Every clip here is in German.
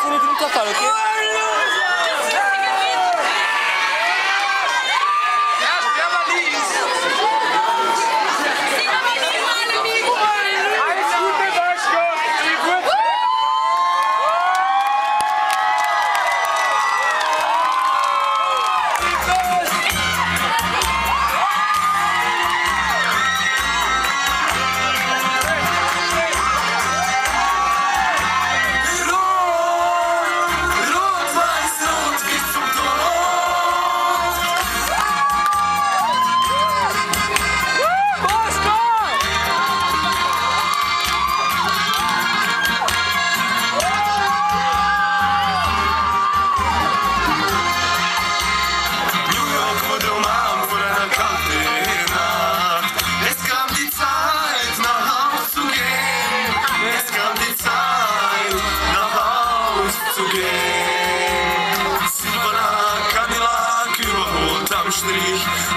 pure venuto a fare, ok?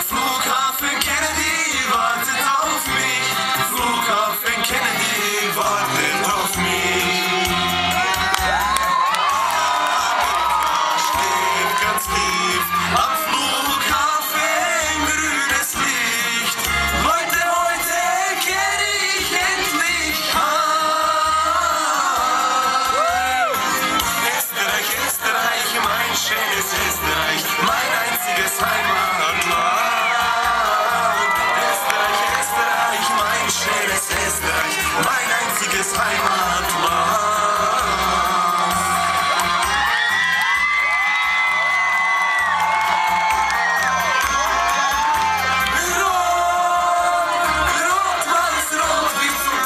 Flughafen Kennedy wartet auf mich. Flughafen Kennedy wartet auf mich. Steht ganz tief am Flughafen grünes Licht. Leute, heute kehre ich endlich heim. Österreich, Österreich, mein schönes Österreich, mein einziges Heimatland. Österreich, mein einziges Heimatland. Rot, weiß, rot bis zum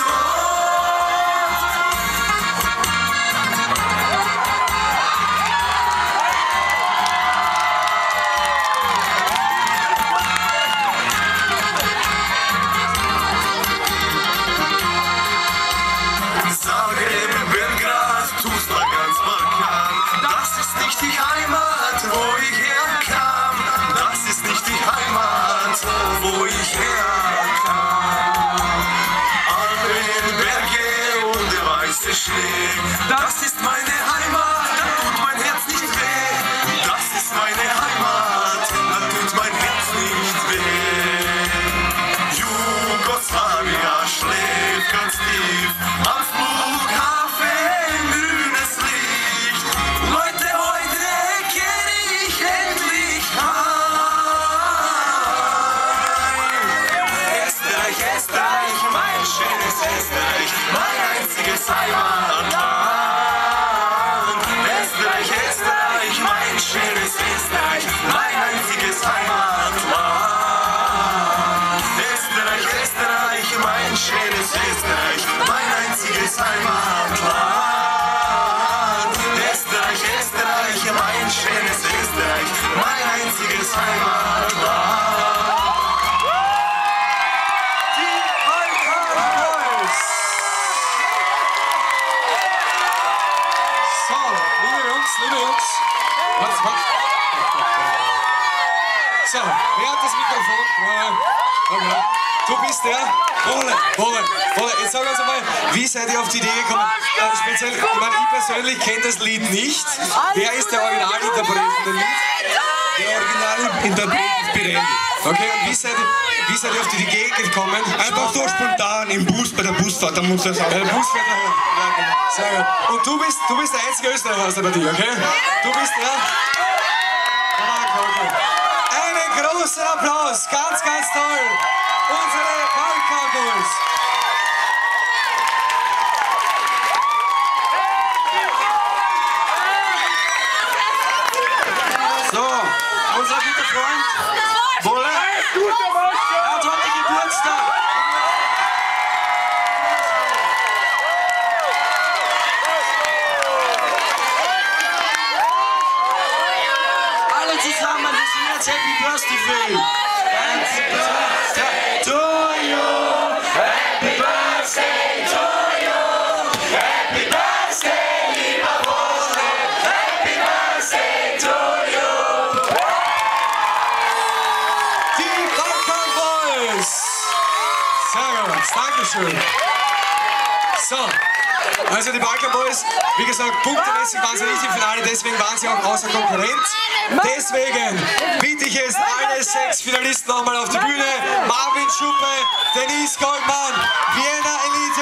wo ich herkam. Alpen, Berge und der weiße Schnee, das ist meine Heimat, da tut mein Herz nicht weh. Das ist meine Heimat, da tut mein Herz nicht weh. Jugoslawien schläft ganz tief am Flughafen grünes Licht. Leute, heute kehre ich endlich Österreich, mein schönes Österreich, mein einziges Heimatland. Österreich, Österreich, mein schönes Österreich, mein einziges Heimatland. Österreich, Österreich, mein schönes Österreich, mein einziges Heimatland. Österreich, Österreich, mein schönes Österreich, mein einziges Heimatland. Liebe Jungs, was? So, wer hat das Mikrofon? Okay. Du bist der? Wolle. Jetzt sag uns einmal, wie seid ihr auf die Idee gekommen? Speziell, ich meine, ich persönlich kenne das Lied nicht. Wer ist der Originalinterpret von dem Lied? Der Originalinterpret ist Pirelli. Okay, und wie seid ihr auf die Idee gekommen? Einfach so spontan im Bus, bei der Busfahrt, da muss das auch. Der Bus fährt daher. Ja, genau. Sehr gut. Und du bist der einzige Österreicher aus der Partie, okay? Du bist der? Okay. Einen großen Applaus, ganz, ganz toll. Unsere Balkan-Boys. So, unser guter Freund Wolle. Er hat heute Geburtstag. Alle zusammen, wir sind jetzt Happy Birthday für ihn. Happy Birthday to you. Happy Birthday to you. Happy Birthday, lieber Wolle. Happy Birthday to you. Die Balkan Boys. Sehr gut, Dankeschön. So, Also die Balkan Boys, wie gesagt, punktemäßig waren sie nicht im Finale, deswegen waren sie auch außer Konkurrenz. Deswegen bitte ich jetzt alle 6 Finalisten nochmal auf die Bühne. Marvin Schuppe, Denise Goldmann, Vienna Elite